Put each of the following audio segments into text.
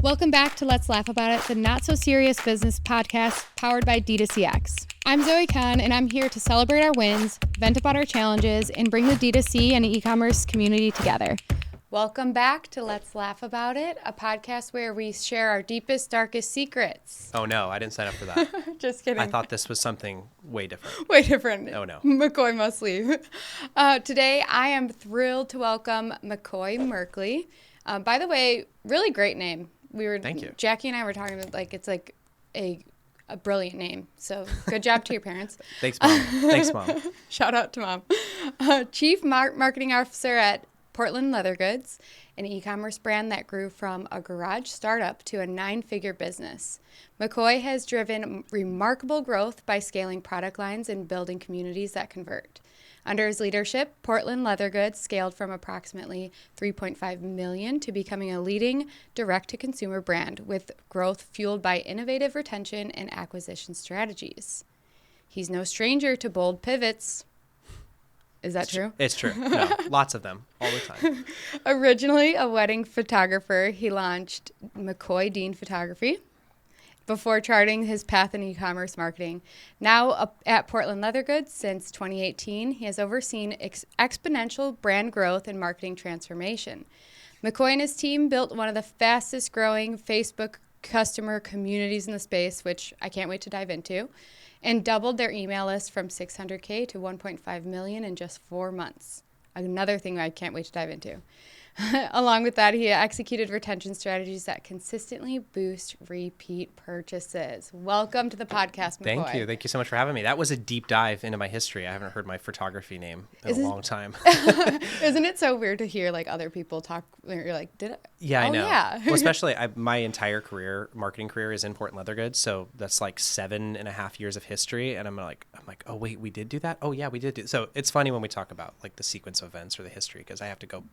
Welcome back to Let's Laugh About It, the not-so-serious business podcast powered by D2CX. I'm Zoe Kahn, and I'm here to celebrate our wins, vent about our challenges, and bring the D2C and e-commerce community together. Welcome back to Let's Laugh About It, a podcast where we share our deepest, darkest secrets. Oh, no, I didn't sign up for that. Just kidding. I thought this was something way different. Way different. Oh, no. Maccoy must leave. Today, I am thrilled to welcome Maccoy Merkley. By the way, really great name. Thank you. Jackie and I were talking about, it's like a brilliant name. So good job to your parents. Thanks, Mom. Thanks, Mom. Shout out to Mom. Chief Marketing Officer at Portland Leather Goods, an e-commerce brand that grew from a garage startup to a 9-figure business. Maccoy has driven remarkable growth by scaling product lines and building communities that convert. Under his leadership, Portland Leather Goods scaled from approximately $3.5 million to becoming a leading direct-to-consumer brand with growth fueled by innovative retention and acquisition strategies. He's no stranger to bold pivots. Is that true? It's true. No, lots of them all the time. Originally a wedding photographer, he launched Maccoy Dean Photography before charting his path in e-commerce marketing. Now at Portland Leather Goods since 2018, he has overseen exponential brand growth and marketing transformation. Maccoy and his team built one of the fastest growing Facebook customer communities in the space, which I can't wait to dive into, and doubled their email list from 600K to 1.5 million in just 4 months. Another thing I can't wait to dive into. Along with that, he executed retention strategies that consistently boost repeat purchases. Welcome to the podcast, Maccoy. Thank you. Thank you so much for having me. That was a deep dive into my history. I haven't heard my photography name in a long time. Isn't it so weird to hear other people talk? You're like, did it? Yeah, I know. Yeah. Well, especially my entire marketing career is in Portland Leather Goods. So that's 7.5 years of history. And I'm like, oh, wait, we did do that? Oh, yeah, we did do. So it's funny when we talk about the sequence of events or the history, because I have to go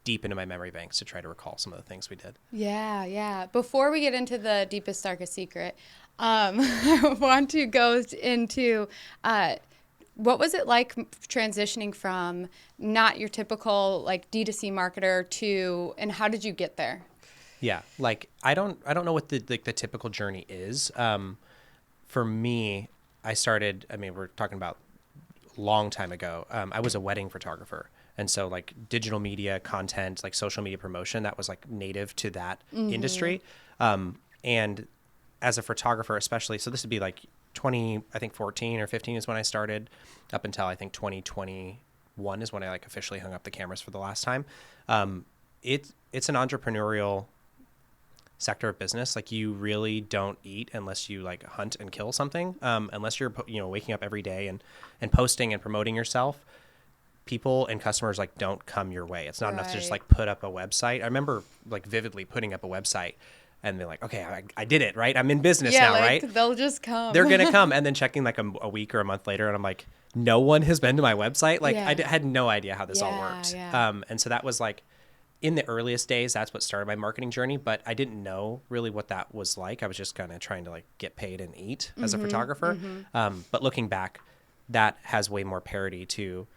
deep into my memory banks to try to recall some of the things we did. Yeah. Before we get into the deepest, darkest secret, I want to go into what was it like transitioning from not your typical D2C marketer to, and how did you get there? Yeah, I don't know what the typical journey is. For me, I started. We're talking about a long time ago. I was a wedding photographer. And so digital media content, social media promotion, that was native to that industry. And as a photographer, especially, so this would be 14 or 15 is when I started, up until I think 2021 is when I officially hung up the cameras for the last time. It's an entrepreneurial sector of business. You really don't eat unless you hunt and kill something, unless you're waking up every day and posting and promoting yourself. People and customers don't come your way. It's not enough to just put up a website. I remember vividly putting up a website and they're like, okay, I did it, right? I'm in business now, right? They'll just come. They're going to come. And then checking a week or a month later and I'm like, no one has been to my website. I had no idea how this all worked. Yeah. And so that was in the earliest days, that's what started my marketing journey, but I didn't know really what that was like. I was just kind of trying to get paid and eat as a photographer. But looking back, that has way more parity to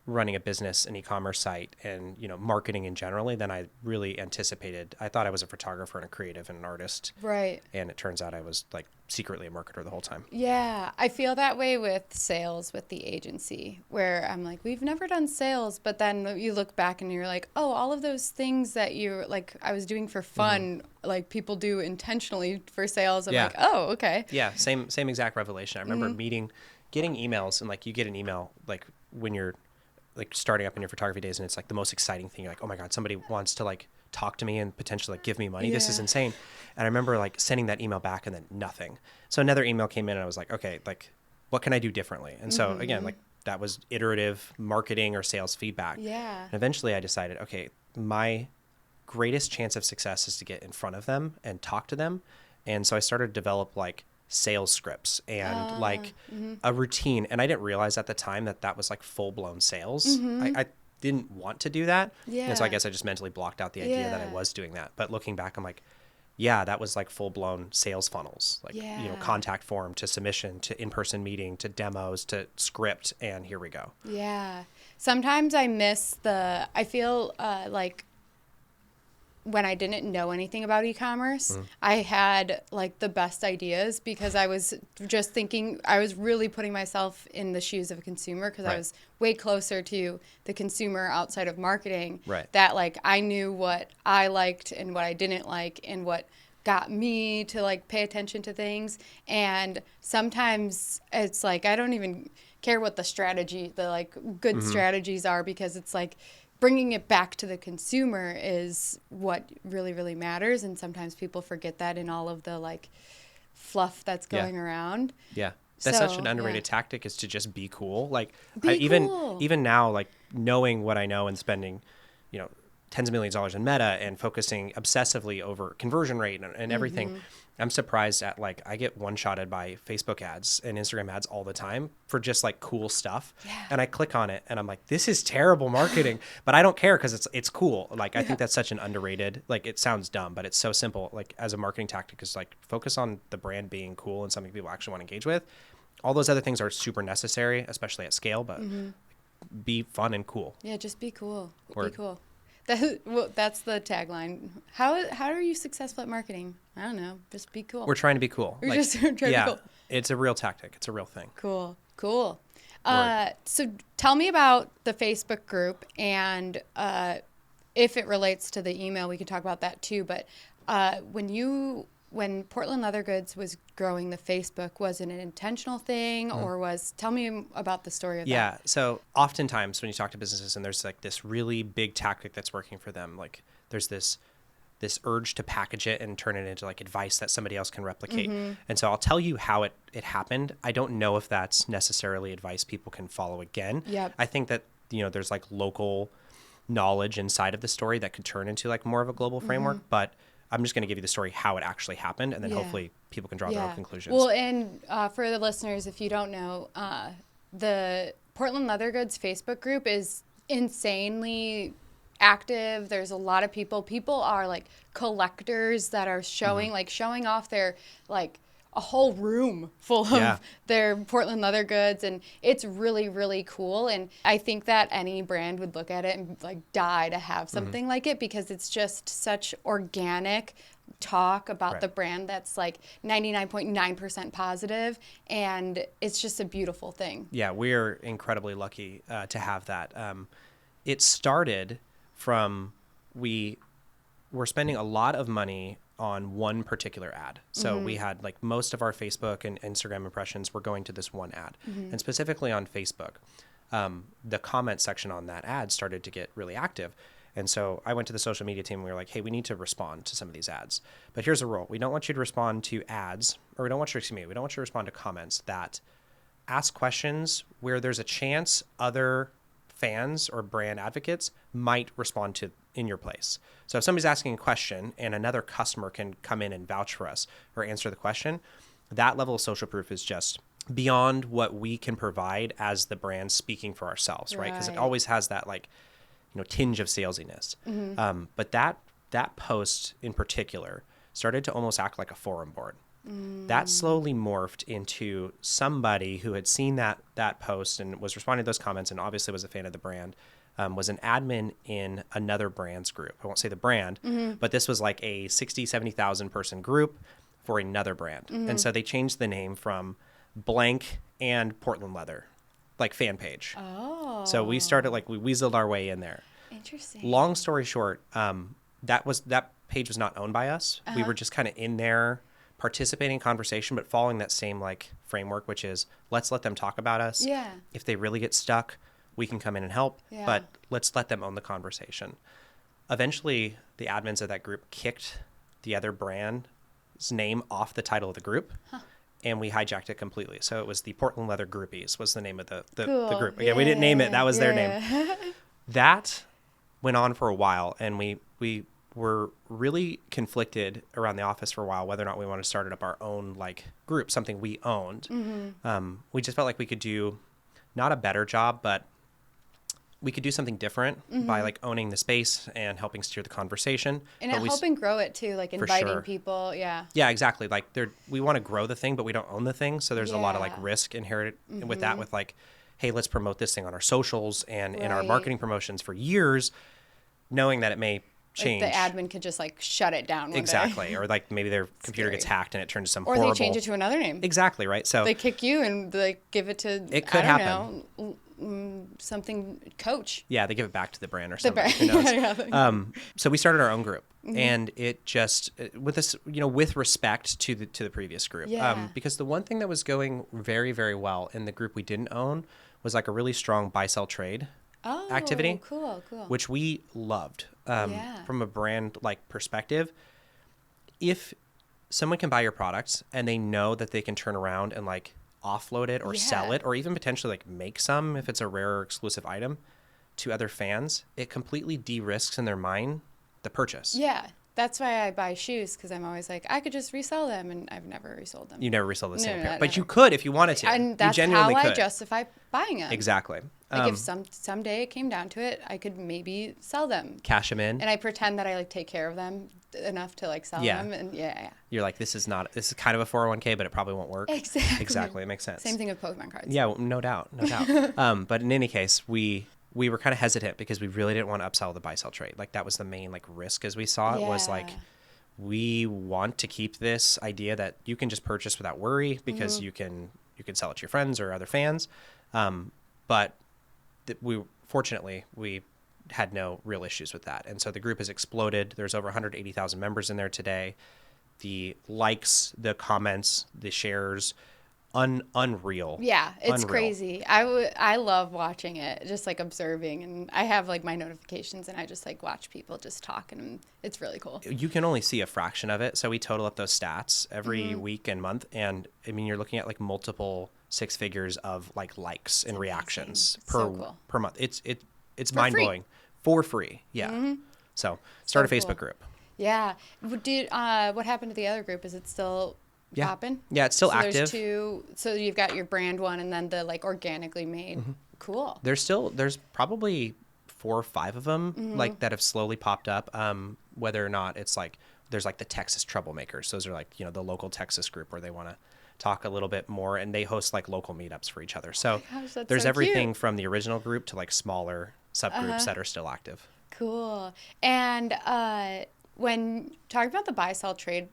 running a business, an e-commerce site, and marketing in generally than I really anticipated. I thought I was a photographer and a creative and an artist, right? And it turns out I was secretly a marketer the whole time. Yeah, I feel that way with sales with the agency, where I'm we've never done sales, but then you look back and you're like, oh, all of those things that you I was doing for fun, people do intentionally for sales. I'm oh, okay. Yeah, same exact revelation. I remember getting emails, and you get an email when you're starting up in your photography days, and it's the most exciting thing. You're like, oh my God, somebody wants to talk to me and potentially give me money. Yeah. This is insane. And I remember sending that email back and then nothing. So another email came in and I was like, okay, what can I do differently? And so again, that was iterative marketing or sales feedback. Yeah. And eventually I decided, okay, my greatest chance of success is to get in front of them and talk to them. And so I started to develop sales scripts and a routine. And I didn't realize at the time that was full-blown sales. I didn't want to do that. Yeah. And so I guess I just mentally blocked out the idea that I was doing that. But looking back, I'm yeah, that was full-blown sales funnels, contact form to submission to in-person meeting to demos to script, and here we go. Yeah. Sometimes I miss I feel when I didn't know anything about e-commerce, I had like the best ideas because I was just thinking, I was really putting myself in the shoes of a consumer because I was way closer to the consumer outside of marketing. Right. That like I knew what I liked and what I didn't like and what got me to like pay attention to things. And sometimes it's like I don't even care what the like good strategies are because it's like bringing it back to the consumer is what really, really matters. And sometimes people forget that in all of the like fluff that's going around. Yeah. That's such an underrated tactic is to just be cool. Like even now, like knowing what I know and spending, tens of millions of dollars in Meta and focusing obsessively over conversion rate and everything, I'm surprised at like I get one-shotted by Facebook ads and Instagram ads all the time for just like cool stuff. Yeah. And I click on it and I'm like, this is terrible marketing, but I don't care because it's cool. Like I think that's such an underrated, like it sounds dumb, but it's so simple. Like as a marketing tactic is like focus on the brand being cool and something people actually want to engage with. All those other things are super necessary, especially at scale, but be fun and cool. Yeah, just be cool. Be cool. That's the tagline. How are you successful at marketing? I don't know. Just be cool. We're trying to be cool. We're just trying to be cool. It's a real tactic. It's a real thing. Cool. So tell me about the Facebook group and if it relates to the email, we can talk about that too. But when Portland Leather Goods was growing the Facebook, was it an intentional thing or tell me about the story of that? Yeah. So oftentimes when you talk to businesses and there's like this really big tactic that's working for them, like there's this urge to package it and turn it into like advice that somebody else can replicate. And so I'll tell you how it happened. I don't know if that's necessarily advice people can follow again. Yep. I think that, there's like local knowledge inside of the story that could turn into like more of a global framework, but I'm just going to give you the story how it actually happened, and then hopefully people can draw their own conclusions. Well, and for the listeners, if you don't know, the Portland Leather Goods Facebook group is insanely active. There's a lot of people. People are like collectors that are showing off their like a whole room full of their Portland Leather Goods, and it's really, really cool. And I think that any brand would look at it and like die to have something like it because it's just such organic talk about the brand that's like 99.9% positive, and it's just a beautiful thing. Yeah, we're incredibly lucky to have that. It started from we're spending a lot of money on one particular ad. So we had like most of our Facebook and Instagram impressions were going to this one ad. And specifically on Facebook, the comment section on that ad started to get really active. And so I went to the social media team and we were like, hey, we need to respond to some of these ads. But here's the rule. We don't want you to respond to ads, or we don't want you to respond to comments that ask questions where there's a chance other fans or brand advocates might respond to in your place. So if somebody's asking a question and another customer can come in and vouch for us or answer the question, that level of social proof is just beyond what we can provide as the brand speaking for ourselves, right? Because it always has that like, tinge of salesiness. But that post in particular started to almost act like a forum board. That slowly morphed into somebody who had seen that post and was responding to those comments and obviously was a fan of the brand, was an admin in another brand's group. I won't say the brand, but this was like a 60, 70,000 person group for another brand. And so they changed the name from blank and Portland Leather, like fan page. Oh. So we started we weaseled our way in there. Interesting. Long story short, that page was not owned by us. We were just kind of in there participating in conversation, but following that same like framework, which is let's let them talk about us. Yeah. If they really get stuck, we can come in and help, but let's let them own the conversation. Eventually, the admins of that group kicked the other brand's name off the title of the group, and we hijacked it completely. So it was the Portland Leather Groupies was the name of the group. Again, we didn't name it. That was their name. That went on for a while, and we were really conflicted around the office for a while whether or not we wanted to start up our own like group, something we owned. We just felt like we could do not a better job, but we could do something different by like owning the space and helping steer the conversation. And helping grow it too, like inviting people. Yeah. Yeah, exactly. Like we want to grow the thing, but we don't own the thing. So there's a lot of like risk inherent with that, with like, hey, let's promote this thing on our socials and in our marketing promotions for years, knowing that it may change. Like the admin could just like shut it down one Exactly. day. Or like maybe their computer Scary. gets hacked and it turns to some Or horrible. they change it to another name. Exactly, right? So They kick you and like give it to, it could I happen. don't know, something coach. Yeah, they give it back to the brand or something. brand. Who knows? Yeah. So we started our own group, and it just with this, with respect to the previous group, Yeah. because the one thing that was going very, very well in the group we didn't own was like a really strong buy sell trade activity, Cool. which we loved Yeah. from a brand like perspective. If someone can buy your products and they know that they can turn around and like offload it or sell Yeah. it or even potentially like make some if it's a rare or exclusive item to other fans, it completely de-risks in their mind the purchase. Yeah. That's why I buy shoes, because I'm always like, I could just resell them, and I've never resold them. You never resell the same No, pair, no, but never. you could if you wanted to. And You that's genuinely how I could. justify buying them. Exactly. Like if someday it came down to it, I could maybe sell them. Cash them in. And I pretend that I like take care of them enough to like sell Yeah. them. And yeah. You're like, this is kind of a 401k, but it probably won't work. Exactly. It makes sense. Same thing with Pokemon cards. Yeah, no doubt. But in any case, we were kind of hesitant because we really didn't want to upsell the buy sell trade. Like that was the main like risk as we saw it was like, we want to keep this idea that you can just purchase without worry because you can sell it to your friends or other fans. But fortunately we had no real issues with that. And so the group has exploded. There's over 180,000 members in there today. The likes, the comments, the shares, unreal. Yeah, it's Unreal. crazy. I love watching it, just like observing, and I have like my notifications, and I just like watch people just talk, and it's really cool. You can only see a fraction of it. So we total up those stats every week and month. And I mean, you're looking at like multiple six figures of like likes and reactions per month. It's mind blowing for free. Yeah. So start a Facebook group. Yeah. What happened to the other group? Is it still popping? Yeah, it's still so active. There's two. So you've got your brand one, and then the like organically made. Cool. There's probably 4 or 5 of them like that have slowly popped up. Whether or not it's like there's like the Texas Troublemakers. Those are like the local Texas group where they want to talk a little bit more, and they host like local meetups for each other. So there's so everything cute. from the original group to like smaller subgroups that are still active. Cool. And when talking about the buy sell trade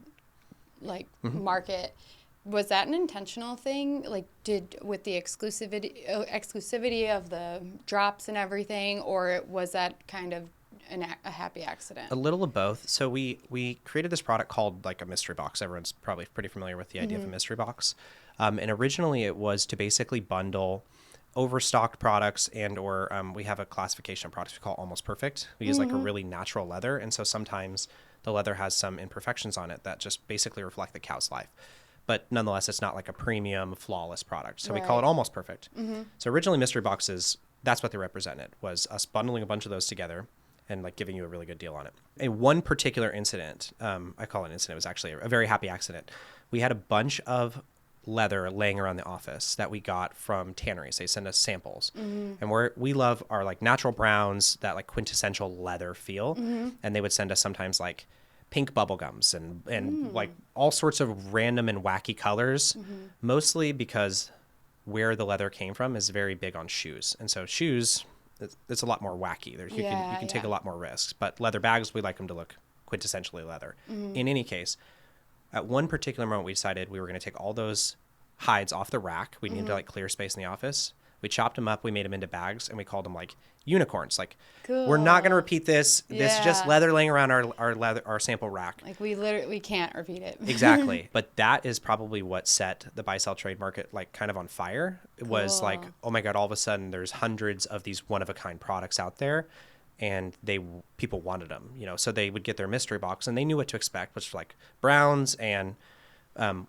like market, was that an intentional thing? Like with the exclusivity of the drops and everything, or was that kind of a happy accident? A little of both. So we created this product called like a mystery box. Everyone's probably pretty familiar with the idea of a mystery box. And originally it was to basically bundle overstocked products or we have a classification of products we call almost perfect. We use like a really natural leather. And so sometimes the leather has some imperfections on it that just basically reflect the cow's life. But nonetheless, it's not like a premium, flawless product. So we call it almost perfect. So originally mystery boxes, that's what they represented, was us bundling a bunch of those together and like giving you a really good deal on it. And one particular incident, I call it an incident, it was actually a very happy accident. We had a bunch of leather laying around the office that we got from tanneries. They send us samples. And we love our like natural browns, that like quintessential leather feel. And they would send us sometimes like pink bubble gums and like all sorts of random and wacky colors, mostly because where the leather came from is very big on shoes. And so shoes, it's a lot more wacky. You can take a lot more risks. But leather bags, we like them to look quintessentially leather. In any case, at one particular moment, we decided we were going to take all those hides off the rack. We needed to like clear space in the office. We chopped them up. We made them into bags, and we called them like unicorns. Like, we're not going to repeat this. This is just leather laying around our sample rack. Like we can't repeat it. Exactly. But that is probably what set the buy sell trade market like kind of on fire. It was like, oh my God, all of a sudden there's hundreds of these one of a kind products out there. And people wanted them, so they would get their mystery box and they knew what to expect, which was like browns and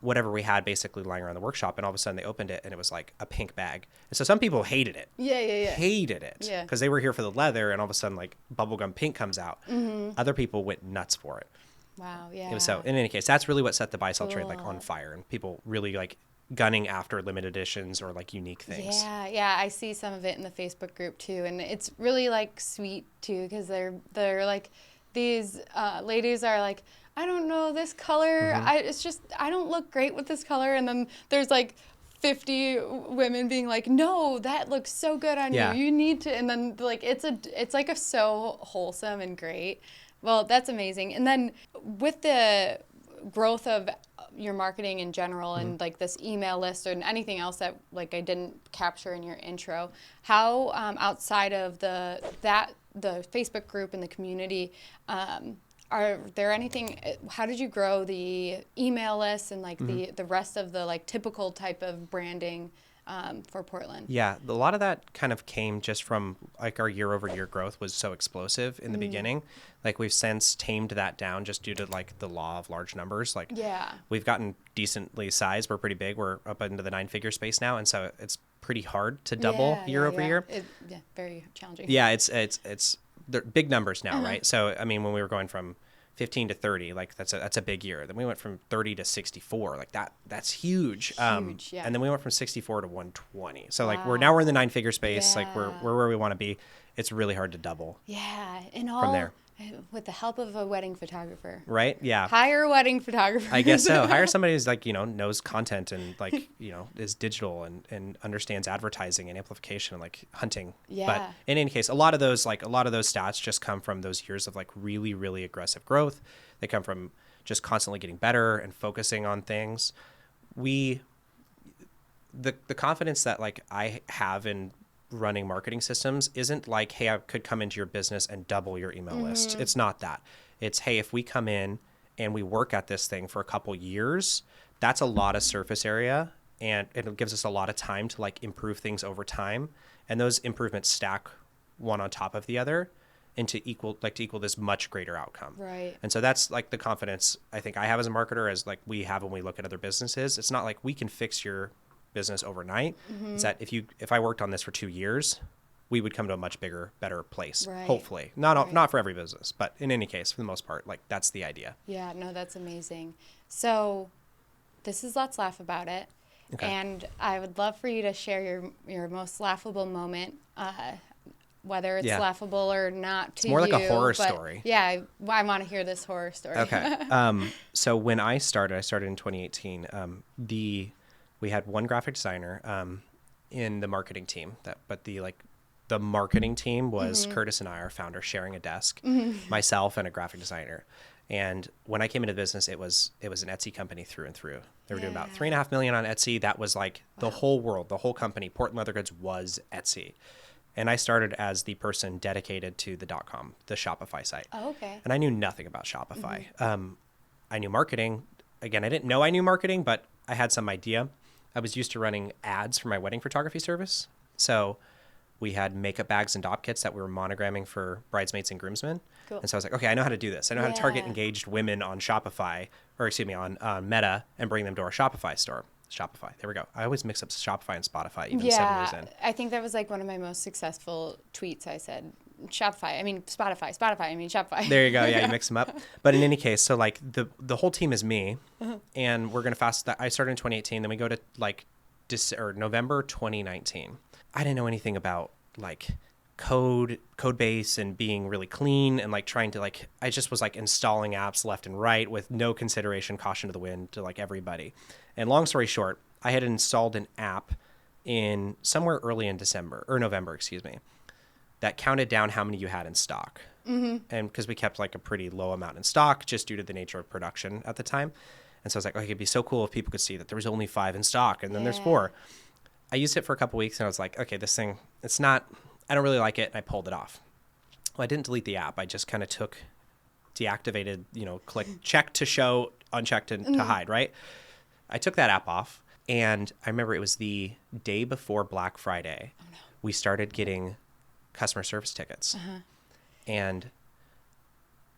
whatever we had basically lying around the workshop. And all of a sudden they opened it and it was like a pink bag. And so some people hated it. Yeah. Hated it. Yeah. Because they were here for the leather and all of a sudden like bubblegum pink comes out. Other people went nuts for it. Wow. Yeah. So in any case, that's really what set the buy sell trade like on fire, and people really like gunning after limited editions or like unique things. Yeah, I see some of it in the Facebook group too, and it's really like sweet too, because they're like these ladies are like, I don't know this color, I don't look great with this color, and then there's like 50 women being like, no, that looks so good on you, you need to, and then like it's like a so wholesome and great. Well, that's amazing. And then with the growth of your marketing in general and like this email list and anything else that like I didn't capture in your intro, how outside of the Facebook group and the community, are there anything, how did you grow the email list and like the rest of the like typical type of branding for Portland? Yeah, a lot of that kind of came just from like our year over year growth was so explosive in the beginning. Like we've since tamed that down just due to like the law of large numbers. Like we've gotten decently sized. We're pretty big. We're up into the 9-figure space now. And so it's pretty hard to double year over year. Very challenging. Yeah, it's they're big numbers now, right? So, I mean, when we were going from 15 to 30, like that's a big year. Then we went from 30 to 64, like that's huge. And then we went from 64 to 120. So like we're in the 9-figure space. Like we're where we want to be. It's really hard to double. Yeah, and all from there. With the help of a wedding photographer. Right? Yeah. Hire a wedding photographer. I guess so. Hire somebody who's like, knows content and like, is digital and understands advertising and amplification and like hunting. Yeah. But in any case, a lot of those stats just come from those years of like really, really aggressive growth. They come from just constantly getting better and focusing on things. The confidence that like I have in running marketing systems isn't like, hey, I could come into your business and double your email list. It's not that. It's, hey, if we come in and we work at this thing for a couple years, that's a lot of surface area and it gives us a lot of time to like improve things over time. And those improvements stack one on top of the other and to equal this much greater outcome. Right. And so that's like the confidence I think I have as a marketer as like we have when we look at other businesses. It's not like we can fix your business overnight. It's that if I worked on this for 2 years, we would come to a much bigger, better place. Right. Hopefully, not for every business, but in any case, for the most part, like that's the idea. Yeah, no, that's amazing. So this is Let's Laugh About It. Okay. And I would love for you to share your most laughable moment, whether it's laughable or not to you. It's more like a horror story. Yeah, I want to hear this horror story. Okay. So when I started in 2018. We had one graphic designer in the marketing team. But the marketing team was Curtis and I, our founder, sharing a desk, myself and a graphic designer. And when I came into business, it was an Etsy company through and through. They were doing about $3.5 million on Etsy. That was like the whole world, the whole company. Portland Leather Goods was Etsy. And I started as the person dedicated to the .com, the Shopify site. Oh, okay. And I knew nothing about Shopify. I knew marketing. Again, I didn't know I knew marketing, but I had some idea. I was used to running ads for my wedding photography service. So we had makeup bags and dop kits that we were monogramming for bridesmaids and groomsmen. Cool. And so I was like, okay, I know how to do this. I know how to target engaged women on Shopify, on Meta, and bring them to our Shopify store. Shopify. There we go. I always mix up Shopify and Spotify even 7 years in. I think that was like one of my most successful tweets. I said Shopify. I mean Spotify. I mean Shopify. There you go. Yeah, you mix them up. But in any case, so like the whole team is me, and we're gonna fast that. I started in 2018. Then we go to like November 2019. I didn't know anything about like code base and being really clean and like trying to like I just was like installing apps left and right with no consideration, caution to the wind to like everybody. And long story short, I had installed an app in somewhere early in November, that counted down how many you had in stock. And because we kept like a pretty low amount in stock just due to the nature of production at the time. And so I was like, okay, it'd be so cool if people could see that there was only 5 in stock and then there's 4. I used it for a couple weeks and I was like, okay, this thing, I don't really like it. And I pulled it off. Well, I didn't delete the app. I just kind of deactivated, click check to show, uncheck to hide, right? I took that app off, and I remember it was the day before Black Friday. Oh, no. We started getting customer service tickets, and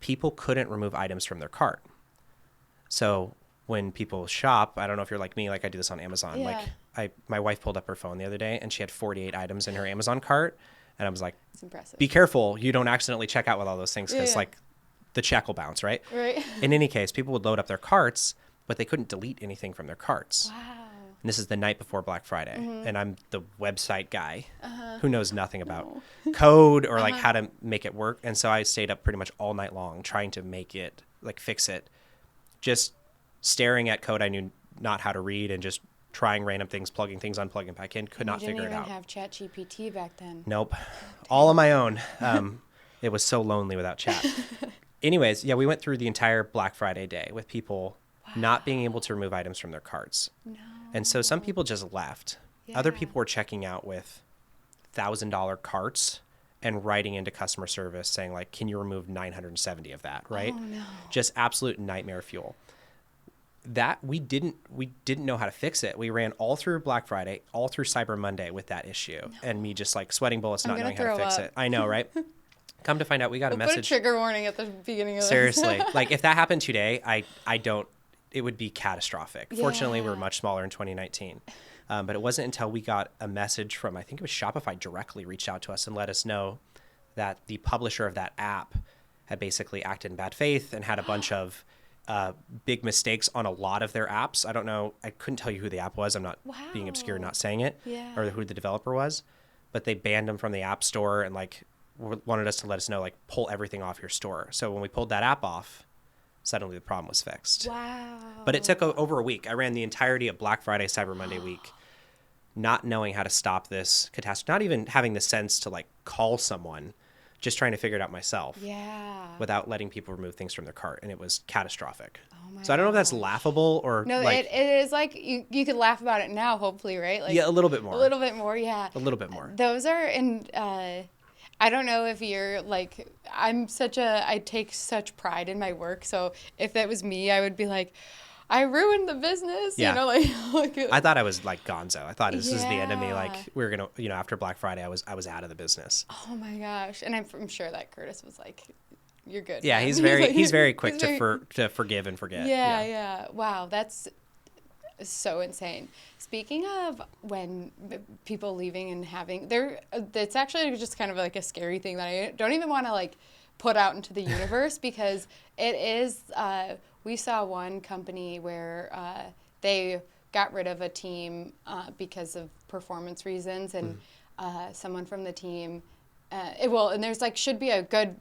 people couldn't remove items from their cart. So when people shop, I don't know if you're like me, like I do this on Amazon. Yeah. Like my wife pulled up her phone the other day, and she had 48 items in her Amazon cart, and I was like, "That's impressive. Be careful, you don't accidentally check out with all those things because like the check will bounce, right?" Right. In any case, people would load up their carts, but they couldn't delete anything from their carts. Wow. And this is the night before Black Friday. And I'm the website guy who knows nothing about code or like how to make it work. And so I stayed up pretty much all night long trying to make it, like fix it. Just staring at code I knew not how to read and just trying random things, plugging things, unplugging back in, could not figure it out. You didn't even have ChatGPT back then. Nope. All on my own. It was so lonely without chat. anyways, yeah, we went through the entire Black Friday day with people not being able to remove items from their carts. No. And so some people just left. Yeah. Other people were checking out with $1,000 carts and writing into customer service saying like, can you remove 970 of that, right? Oh, no. Just absolute nightmare fuel. That we didn't know how to fix it. We ran all through Black Friday, all through Cyber Monday with that issue, and me just like sweating bullets, not knowing how to fix it. I know, right? Come to find out, we got a message. Put a trigger warning at the beginning of this. Seriously, like if that happened today, I don't. It would be catastrophic. Yeah. Fortunately, we were much smaller in 2019, but it wasn't until we got a message from, I think it was Shopify, directly reached out to us and let us know that the publisher of that app had basically acted in bad faith and had a bunch of big mistakes on a lot of their apps. I don't know. I couldn't tell you who the app was. I'm not being obscure, not saying it, or who the developer was, but they banned them from the app store and like wanted us to let us know, like, pull everything off your store. So when we pulled that app off, suddenly the problem was fixed. Wow. But it took over a week. I ran the entirety of Black Friday, Cyber Monday week, not knowing how to stop this catastrophe, not even having the sense to like call someone, just trying to figure it out myself. Yeah. Without letting people remove things from their cart. And it was catastrophic. Oh my so I don't know if that's laughable or no, like, it is like you could laugh about it now, hopefully, right? Like, yeah, a little bit more. A little bit more, yeah. A little bit more. Those are in I don't know if you're like, I take such pride in my work. So if that was me, I would be like, I ruined the business. Yeah. You know, like I thought I was like gonzo. I thought this is the end of me. Like we were going to, after Black Friday, I was out of the business. Oh my gosh. And I'm sure that Curtis was like, you're good. Yeah. Man. He's very quick to forgive and forget. Yeah. Wow. That's so insane. Speaking of when people leaving and having it's actually just kind of like a scary thing that I don't even want to like put out into the universe because it is, we saw one company where they got rid of a team because of performance reasons and someone from the team, and there's like should be a good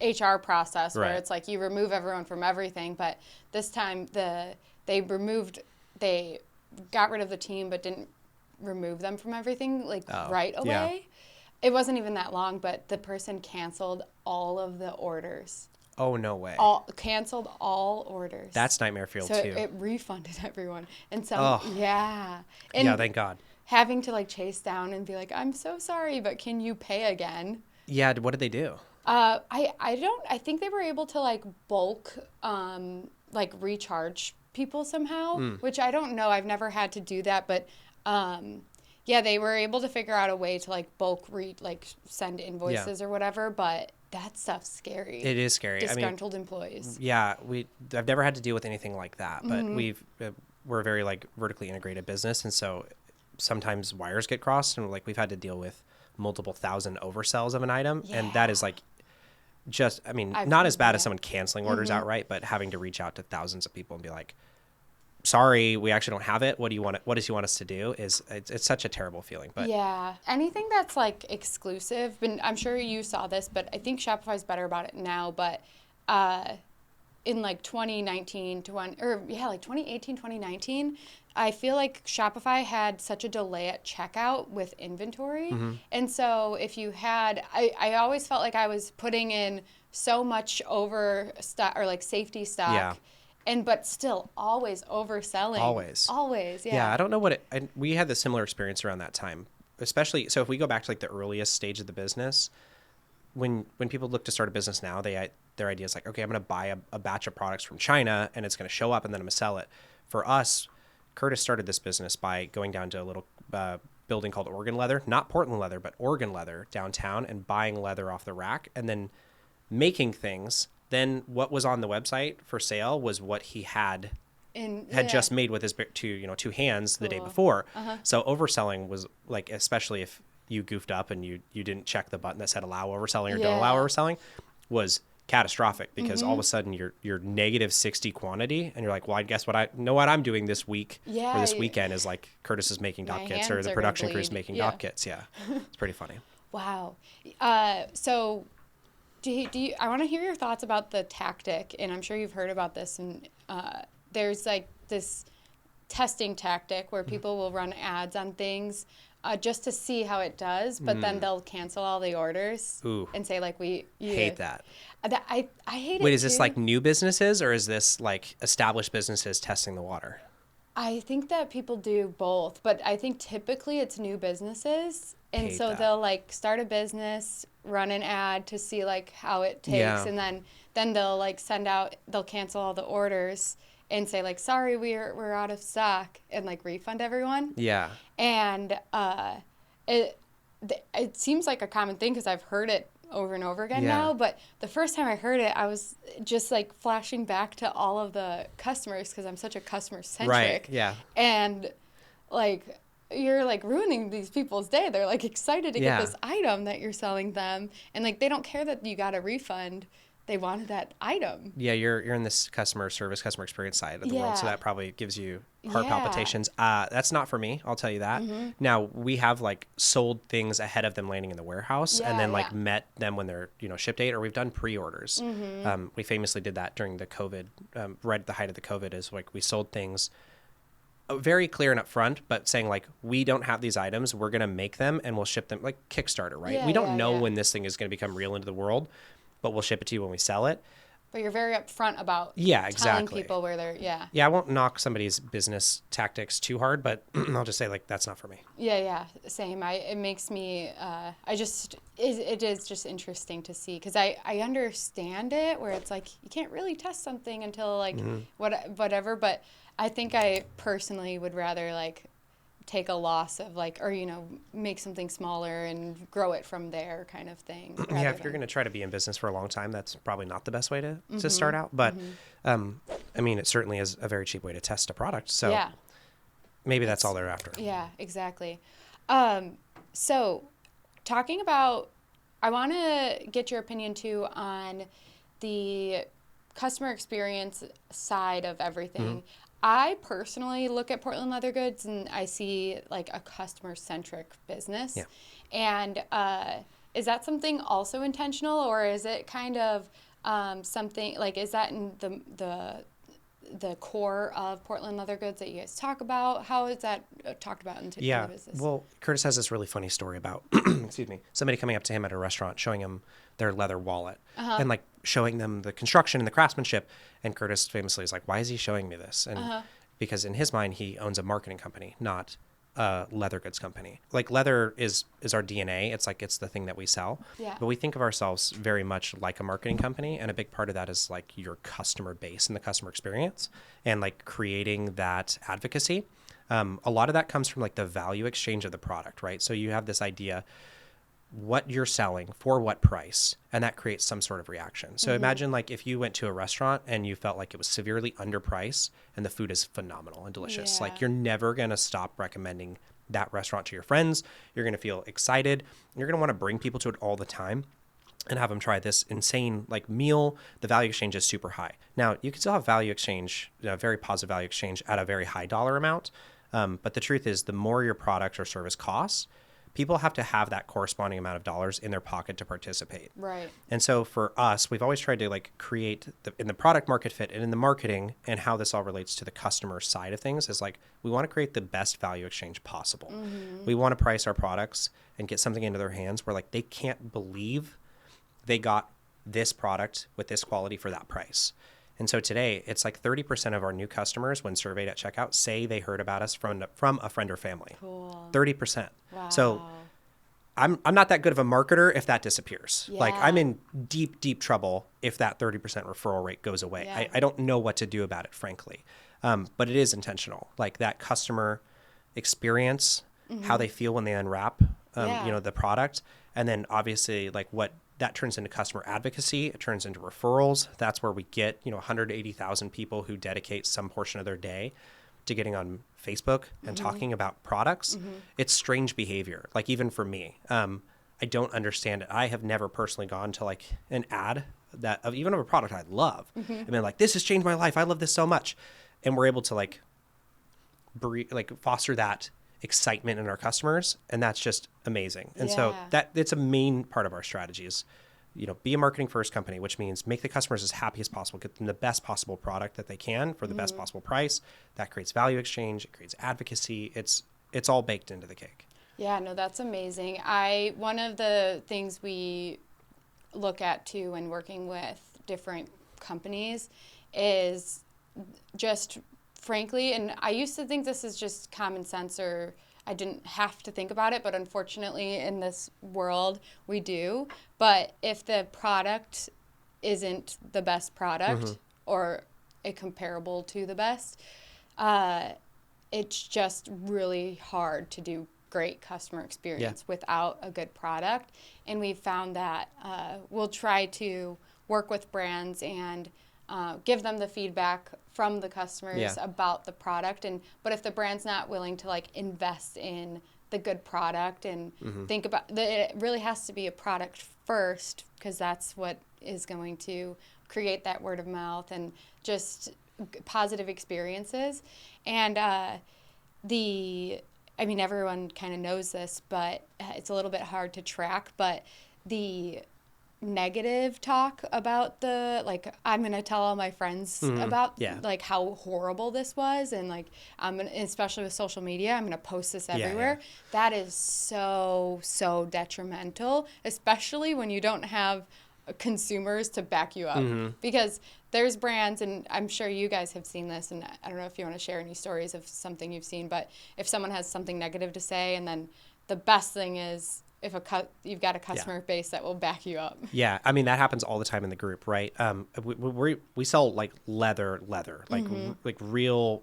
HR process where it's like you remove everyone from everything, but this time they got rid of the team but didn't remove them from everything right away. Yeah. It wasn't even that long, but the person canceled all of the orders. Oh, no way. Canceled all orders. That's nightmare fuel, so too. So it refunded everyone. And yeah. And yeah, thank God. Having to like chase down and be like, I'm so sorry, but can you pay again? Yeah, what did they do? I think they were able to like bulk, like recharge people somehow, which I don't know. I've never had to do that, but yeah, they were able to figure out a way to like bulk send invoices or whatever, but that stuff's scary. It is scary. Disgruntled employees. Yeah, I've never had to deal with anything like that, but we're a very like vertically integrated business, and so sometimes wires get crossed, and like we've had to deal with multiple thousand oversells of an item, and that is like not as bad as someone canceling orders outright, but having to reach out to thousands of people and be like, sorry, we actually don't have it. What do you want us to do? It's such a terrible feeling. But yeah, anything that's like exclusive, and I'm sure you saw this, but I think Shopify's better about it now, but in like 2018, 2019, I feel like Shopify had such a delay at checkout with inventory. And so if you had, I always felt like I was putting in so much over stock or like safety stock. Yeah. But still always overselling. Always, yeah. Yeah, I don't know we had the similar experience around that time, especially, so if we go back to like the earliest stage of the business, when people look to start a business now, their idea is like, okay, I'm going to buy a batch of products from China and it's going to show up and then I'm going to sell it. For us, Curtis started this business by going down to a little building called Oregon Leather, not Portland Leather, but Oregon Leather downtown, and buying leather off the rack and then making things. Then what was on the website for sale was what he had just made with his two hands the day before. So overselling was like, especially if you goofed up and you didn't check the button that said allow overselling or don't allow overselling, was catastrophic because all of a sudden you're negative 60 quantity and you're like, well, I guess what I'm doing this week or this weekend is like Curtis is making dop kits or the production crew is making dop kits. Yeah. It's pretty funny. Wow. So do you, I want to hear your thoughts about the tactic, and I'm sure you've heard about this, and there's like this testing tactic where people will run ads on things just to see how it does, but then they'll cancel all the orders Ooh. and say like Hate that. I hate Wait, it is this too. like new businesses or is this like established businesses testing the water? I think that people do both, but I think typically it's new businesses. And Hate so that. they'll like start a business, run an ad to see like how it takes, Yeah. and then they'll like they'll cancel all the orders and say like sorry, we're out of stock, and like refund everyone. Yeah. And it it seems like a common thing because I've heard it over and over again Yeah. now. But the first time I heard it, I was just like flashing back to all of the customers because I'm such a customer centric. Right. Yeah. And like you're like ruining these people's day. They're like excited to Yeah. get this item that you're selling them, and like they don't care that you got a refund. They wanted that item. Yeah, you're in this customer service, customer experience side of the world, so Yeah. that probably gives you heart Yeah. palpitations. That's not for me, I'll tell you that. Now, we have like sold things ahead of them landing in the warehouse and Yeah, then like yeah. met them when they're, ship date, or we've done pre-orders. We famously did that during the COVID, right at the height of the COVID, is like we sold things very clear and upfront, but saying like, we don't have these items, we're going to make them and we'll ship them, like Kickstarter, right? Yeah, We don't yeah, know yeah. when this thing is going to become real into the world, but we'll ship it to you when we sell it. But you're very upfront about Yeah, telling exactly. people where they're Yeah, I won't knock somebody's business tactics too hard, but I'll just say like that's not for me. Yeah, same. It makes me, it is just interesting to see because I understand it where it's like you can't really test something until like whatever. But I think I personally would rather like take a loss of like, or, make something smaller and grow it from there kind of thing. Yeah, rather if you're than- going to try to be in business for a long time, that's probably not the best way to start out. But I mean, it certainly is a very cheap way to test a product. So Yeah. maybe that's all they're after. Yeah, exactly. So, talking about, I want to get your opinion too on the customer experience side of everything. I personally look at Portland Leather Goods and I see like a customer centric business. Yeah. And is that something also intentional, or is it kind of something like, is that in the core of Portland Leather Goods that you guys talk about? How is that talked about in Yeah. the business? Well, Curtis has this really funny story about, excuse me, somebody coming up to him at a restaurant, showing him their leather wallet and like showing them the construction and the craftsmanship. And Curtis famously is like, why is he showing me this? And because in his mind, he owns a marketing company, not a leather goods company. Like leather is our DNA. It's like, it's the thing that we sell. Yeah. But we think of ourselves very much like a marketing company. And a big part of that is like your customer base and the customer experience and like creating that advocacy. A lot of that comes from like the value exchange of the product, right? So you have this idea what you're selling for what price, and that creates some sort of reaction. So imagine like if you went to a restaurant and you felt like it was severely underpriced and the food is phenomenal and delicious. Yeah. Like you're never going to stop recommending that restaurant to your friends. You're going to feel excited. You're going to want to bring people to it all the time and have them try this insane like meal. The value exchange is super high. Now you can still have value exchange, very positive value exchange at a very high dollar amount. But the truth is the more your product or service costs, people have to have that corresponding amount of dollars in their pocket to participate. Right. And so for us, we've always tried to like create in the product market fit and in the marketing and how this all relates to the customer side of things is like, we want to create the best value exchange possible. We want to price our products and get something into their hands where like they can't believe they got this product with this quality for that price. And so today, it's like 30% of our new customers, when surveyed at checkout, say they heard about us from a friend or family. Cool. 30%. Wow. So I'm not that good of a marketer if that disappears. Like Yeah. I'm in deep trouble if that 30% referral rate goes away. Yeah. I don't know what to do about it, frankly. But it is intentional. Like that customer experience, how they feel when they unwrap, Yeah. the product. And then obviously like what that turns into customer advocacy. It turns into referrals. That's where we get, 180,000 people who dedicate some portion of their day to getting on Facebook and talking about products. It's strange behavior. Like even for me, I don't understand it. I have never personally gone to like an ad that of even of a product I love and been like, this has changed my life. I love this so much. And we're able to like foster that excitement in our customers, and that's just amazing. And so Yeah. that it's a main part of our strategy is, be a marketing first company, which means make the customers as happy as possible, get them the best possible product that they can for the best possible price. That creates value exchange, it creates advocacy. It's all baked into the cake. Yeah, no, that's amazing. One of the things we look at too when working with different companies is just frankly, and I used to think this is just common sense or I didn't have to think about it, but unfortunately in this world we do. But if the product isn't the best Mm-hmm. product or a comparable to the best, uh, it's just really hard to do great customer Yeah. experience without a good product. And we've found that we'll try to work with brands and give them the feedback from the customers Yeah. about the product. And but if the brand's not willing to like invest in the good product and Mm-hmm. think about it really has to be a product first because that's what is going to create that word of mouth and just positive experiences. And the I mean everyone kind of knows this, but it's a little bit hard to track, but the negative talk about the like I'm gonna tell all my friends Mm-hmm. about Yeah. like how horrible this was and like I'm gonna especially with social media I'm gonna post this Yeah. everywhere. That is so detrimental, especially when you don't have consumers to back you up Mm-hmm. because there's brands and I'm sure you guys have seen this and I don't know if you want to share any stories of something you've seen, but if someone has something negative to say and then the best thing is if you've got a customer base that will back you up. Yeah, I mean that happens all the time in the group, right? We sell like leather, like like real,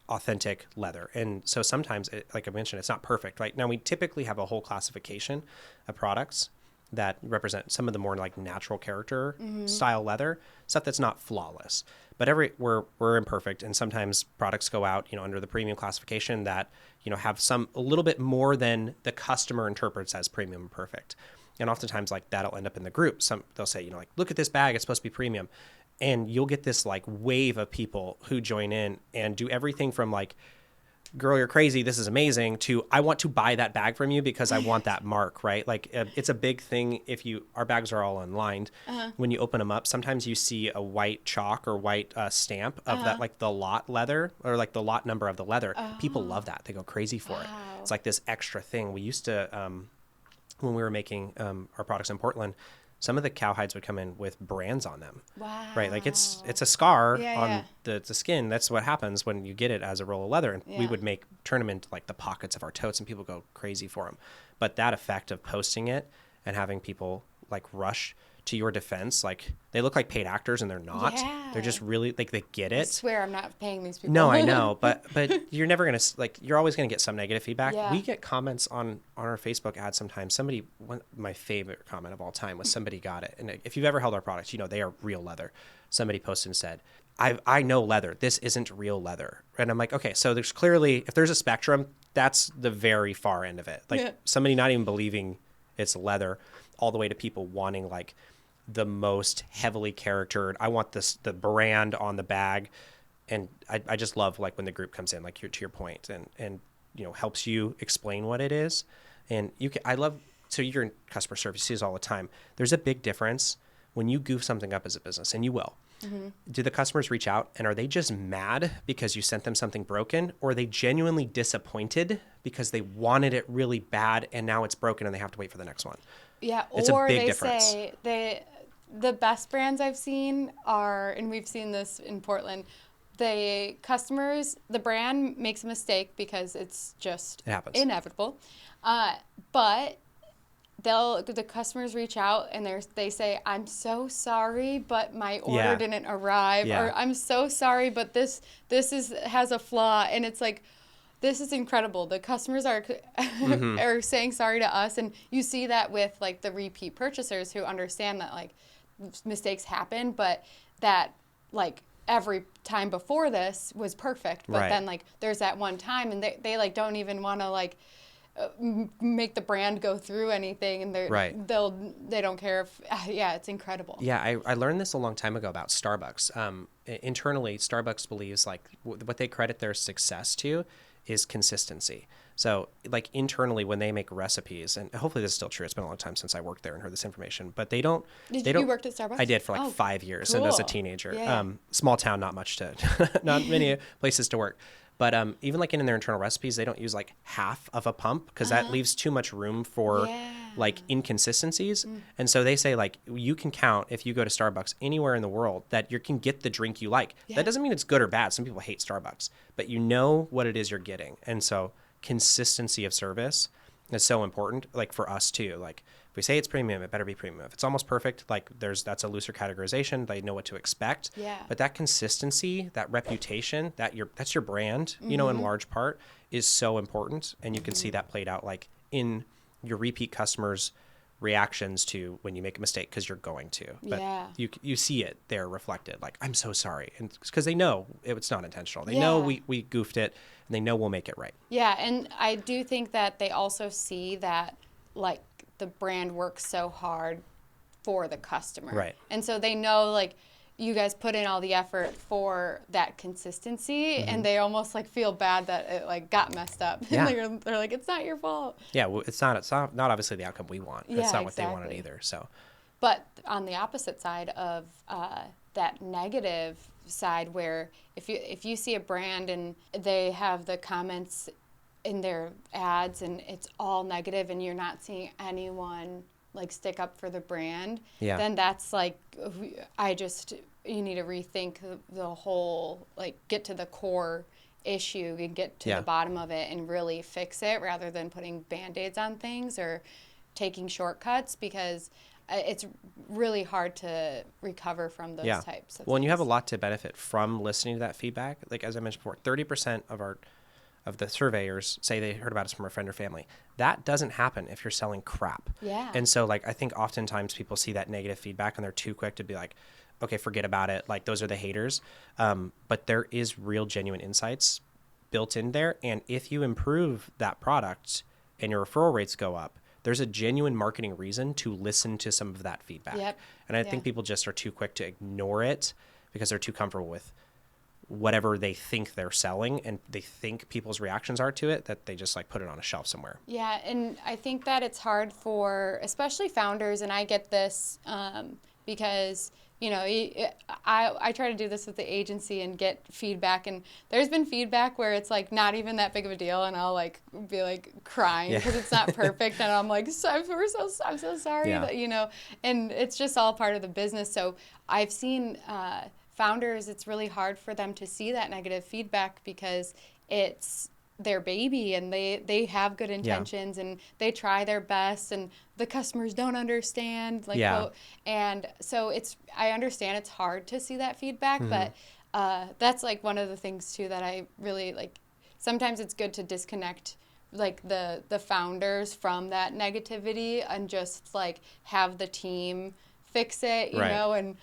authentic leather, and so sometimes, like I mentioned, it's not perfect, right? Now we typically have a whole classification of products that represent some of the more like natural character style leather stuff that's not flawless, but we're imperfect, and sometimes products go out, under the premium classification that have some a little bit more than the customer interprets as premium and perfect. And oftentimes like that'll end up in the group. They'll say, like, look at this bag, it's supposed to be premium. And you'll get this like wave of people who join in and do everything from like, girl, you're crazy, this is amazing, to I want to buy that bag from you because I want that mark, right? Like it's a big thing. Our bags are all unlined. When you open them up, sometimes you see a white chalk or white stamp of that, like the lot leather or like the lot number of the leather. People love that. They go crazy for it. Wow. It's like this extra thing. We used to, when we were making our products in Portland, some of the cowhides would come in with brands on them. Wow. Right? Like it's a scar Yeah, on yeah. the skin. That's what happens when you get it as a roll of leather. And we Yeah. would turn them into like the pockets of our totes, and people go crazy for them. But that effect of posting it and having people like rush to your defense, like they look like paid actors and they're not. Yeah. They're just really like they get I it. swear I'm not paying these people. No, I know, but you're never gonna like. You're always gonna get some negative feedback. Yeah. We get comments on our Facebook ad sometimes. My favorite comment of all time was somebody got it, and if you've ever held our products, they are real leather. Somebody posted and said, "I know leather. This isn't real leather." And I'm like, okay, so there's clearly, if there's a spectrum, that's the very far end of it. Like Yeah. somebody not even believing it's leather, all the way to people wanting like the most heavily charactered. I want the brand on the bag. And I just love like when the group comes in, like to your point, and helps you explain what it is. And so you're in customer service, you see this all the time. There's a big difference when you goof something up as a business, and you will. Mm-hmm. Do the customers reach out and are they just mad because you sent them something broken, or are they genuinely disappointed because they wanted it really bad and now it's broken and they have to wait for the next one? Yeah, It's a or big they difference. say the best brands I've seen are, and we've seen this in Portland, the brand makes a mistake because it's just It happens. inevitable. But the customers reach out and they say, I'm so sorry, but my order Yeah. didn't arrive, Yeah. or I'm so sorry, but this has a flaw, and it's like, this is incredible. The customers are Mm-hmm. are saying sorry to us, and you see that with like the repeat purchasers who understand that like mistakes happen, but that like every time before this was perfect, but Right. then like there's that one time, and they like don't even want to like make the brand go through anything, and Right. they don't care if yeah, it's incredible. Yeah, I learned this a long time ago about Starbucks. Internally, Starbucks believes like what they credit their success to is consistency. So like internally when they make recipes, and hopefully this is still true, it's been a long time since I worked there and heard this information, but they don't. You worked at Starbucks? I did for like 5 years and as a cool. teenager. Yeah. Small town, not many places to work. But even like in their internal recipes, they don't use like half of a pump because that leaves too much room for like inconsistencies. And so they say like you can count if you go to Starbucks anywhere in the world that you can get the drink you like. That doesn't mean it's good or bad. Some people hate Starbucks, but you know what it is you're getting. And so consistency of service is so important, like for us too. Like if we say it's premium, it better be premium. If it's almost perfect, like that's a looser categorization. They know what to expect. Yeah. But that consistency, that reputation, that's your brand, you know, in large part is so important. And you can see that played out like in your repeat customers' reactions to when you make a mistake, because you're going to. But you see it there reflected. Like, I'm so sorry. And because they know it's not intentional. They know we goofed it, and they know we'll make it right. Yeah, and I do think that they also see that like the brand works so hard for the customer. Right. And so they know like you guys put in all the effort for that consistency, and they almost like feel bad that it like got messed up. Yeah. They're like, it's not your fault. Yeah, well, it's not obviously the outcome we want. Yeah, it's not what exactly. they wanted either. So, but on the opposite side of that negative side, where if you see a brand and they have the comments in their ads and it's all negative, and you're not seeing anyone like stick up for the brand, then that's like, you need to rethink the whole, like get to the core issue and get to the bottom of it and really fix it, rather than putting Band-Aids on things or taking shortcuts, because it's really hard to recover from those types of Well, and you things. have a lot to benefit from listening to that feedback. Like, as I mentioned before, 30% of the surveyors say they heard about us from a friend or family. That doesn't happen if you're selling crap. Yeah. And so, like, I think oftentimes people see that negative feedback and they're too quick to be like, okay, forget about it. Like, those are the haters. But there is real, genuine insights built in there. And if you improve that product and your referral rates go up, there's a genuine marketing reason to listen to some of that feedback. Yep. And I think people just are too quick to ignore it because they're too comfortable with whatever they think they're selling, and they think people's reactions are to it, that they just like put it on a shelf somewhere. Yeah, and I think that it's hard for especially founders, and I get this because, you know, I try to do this with the agency and get feedback, and there's been feedback where it's like not even that big of a deal, and I'll like be like crying because it's not perfect, and I'm like, I'm so sorry that, you know, and it's just all part of the business. So I've seen founders, it's really hard for them to see that negative feedback because it's their baby, and they have good intentions and they try their best, and the customers don't understand, like, and so I understand it's hard to see that feedback, but that's like one of the things too that I really like. Sometimes it's good to disconnect like the founders from that negativity and just like have the team fix it, you know, and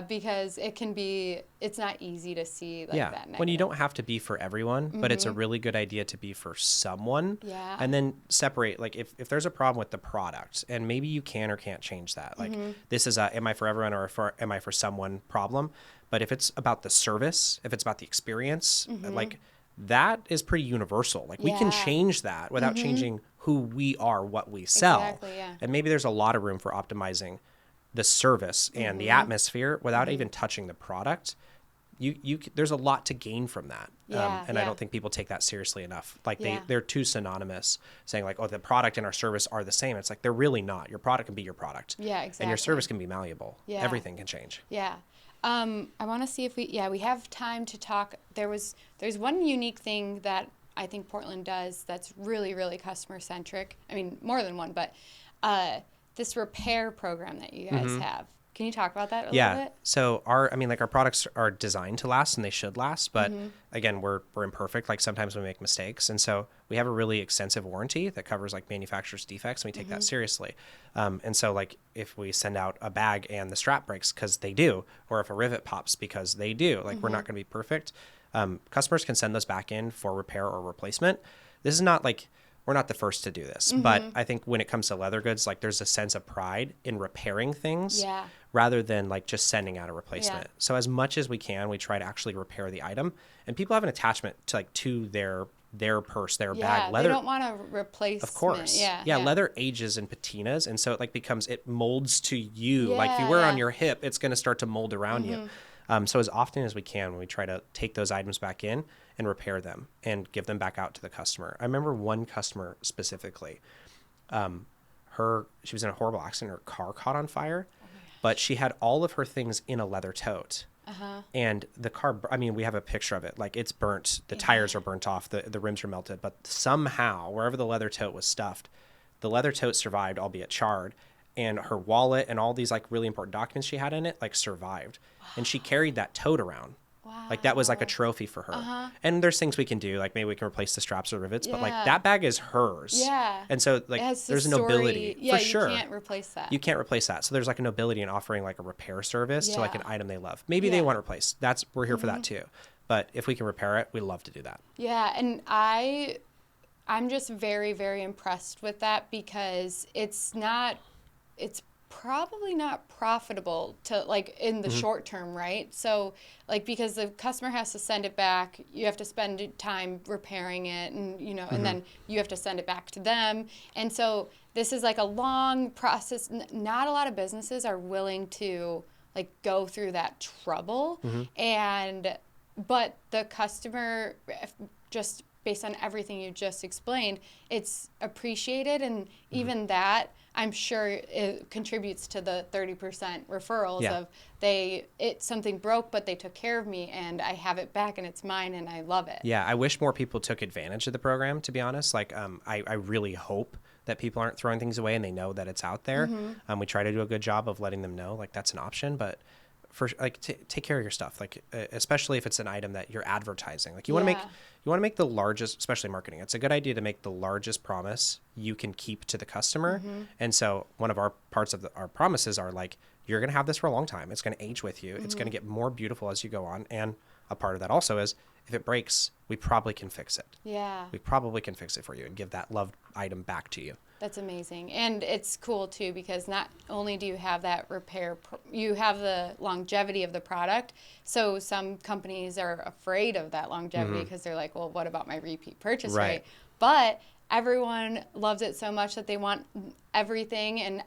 because it's not easy to see like that negative. When you don't have to be for everyone, but it's a really good idea to be for someone. Yeah. And then separate, like if there's a problem with the product, and maybe you can or can't change that. Like this is a am I for everyone or am I for someone problem. But if it's about the service, if it's about the experience, like that is pretty universal. Like we can change that without changing who we are, what we sell. Exactly, yeah. And maybe there's a lot of room for optimizing the service and the atmosphere without even touching the product. There's a lot to gain from that. I don't think people take that seriously enough. Like they're too synonymous, saying like, oh, the product and our service are the same. It's like, they're really not. Your product can be your product. Yeah, exactly. And your service can be malleable. Yeah. Everything can change. Yeah. I want to see if we have time to talk. There's one unique thing that I think Portland does that's really, really customer centric. I mean, more than one, but this repair program that you guys have. Can you talk about that a little bit? So our products are designed to last, and they should last. But again, we're imperfect. Like sometimes we make mistakes. And so we have a really extensive warranty that covers like manufacturer's defects, and we take that seriously. And so like if we send out a bag and the strap breaks, because they do, or if a rivet pops because they do, like we're not going to be perfect. Customers can send those back in for repair or replacement. This is not like, we're not the first to do this, but I think when it comes to leather goods, like there's a sense of pride in repairing things rather than like just sending out a replacement. So as much as we can, we try to actually repair the item, and people have an attachment to like to their purse, their bag. Leather, they don't want to replace. Of course. Yeah. Leather ages in patinas, and so it like it molds to you. Yeah, like if you wear it on your hip, it's going to start to mold around you. So as often as we can, we try to take those items back in and repair them and give them back out to the customer. I remember one customer specifically, she was in a horrible accident. Her car caught on fire, but she had all of her things in a leather tote. And the car, I mean, we have a picture of it. Like, it's burnt. The tires are burnt off. The rims are melted. But somehow, wherever the leather tote was stuffed, the leather tote survived, albeit charred. And her wallet and all these, like, really important documents she had in it, like, survived. Wow. And she carried that tote around. Wow. Like, that was like a trophy for her. And there's things we can do. Like, maybe we can replace the straps or rivets. But, like, that bag is hers. Yeah. And so, like, there's a nobility. Yeah, for sure. You can't replace that. You can't replace that. So there's, like, a nobility in offering, like, a repair service to, like, an item they love. Maybe they want to replace. We're here for that, too. But if we can repair it, we love to do that. Yeah, and I'm just very, very impressed with that, because it's probably not profitable to, like, in the short term, right? So, like, because the customer has to send it back, you have to spend time repairing it, and and then you have to send it back to them. And so this is like a long process. Not a lot of businesses are willing to, like, go through that trouble. But the customer, just based on everything you just explained, it's appreciated, and even that, I'm sure it contributes to the 30% referrals of something broke, but they took care of me, and I have it back, and it's mine, and I love it. Yeah, I wish more people took advantage of the program, to be honest. Like, I really hope that people aren't throwing things away and they know that it's out there. We try to do a good job of letting them know, like, that's an option, but take care of your stuff, like, especially if it's an item that you're advertising. Like, you want to make the largest, especially marketing. It's a good idea to make the largest promise you can keep to the customer. And so one of our parts of our promises are, like, you're going to have this for a long time. It's going to age with you. It's going to get more beautiful as you go on. And a part of that also is, if it breaks, we probably can fix it. Yeah. We probably can fix it for you and give that loved item back to you. That's amazing. And it's cool, too, because not only do you have that repair, you have the longevity of the product. So some companies are afraid of that longevity because they're like, well, what about my repeat purchase rate? But everyone loves it so much that they want everything in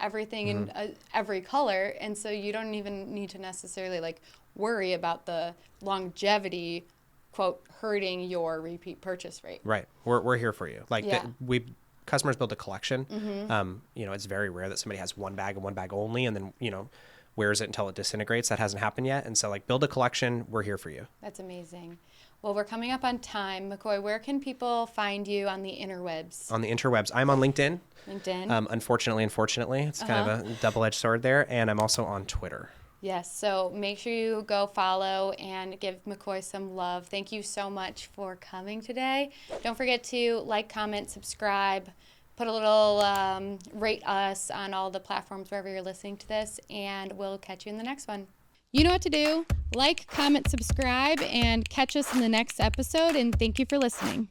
every color. And so you don't even need to necessarily, like, worry about the longevity, quote, hurting your repeat purchase rate. Right. We're here for you. Like, customers build a collection. It's very rare that somebody has one bag and one bag only, and then, wears it until it disintegrates. That hasn't happened yet. And so, like, build a collection. We're here for you. That's amazing. Well, we're coming up on time. Maccoy, where can people find you on the interwebs? On the interwebs, I'm on LinkedIn. Unfortunately, it's kind of a double-edged sword there. And I'm also on Twitter. Yes, so make sure you go follow and give Maccoy some love. Thank you so much for coming today. Don't forget to like, comment, subscribe, put a little rate us on all the platforms wherever you're listening to this, and we'll catch you in the next one. You know what to do. Like, comment, subscribe, and catch us in the next episode, and thank you for listening.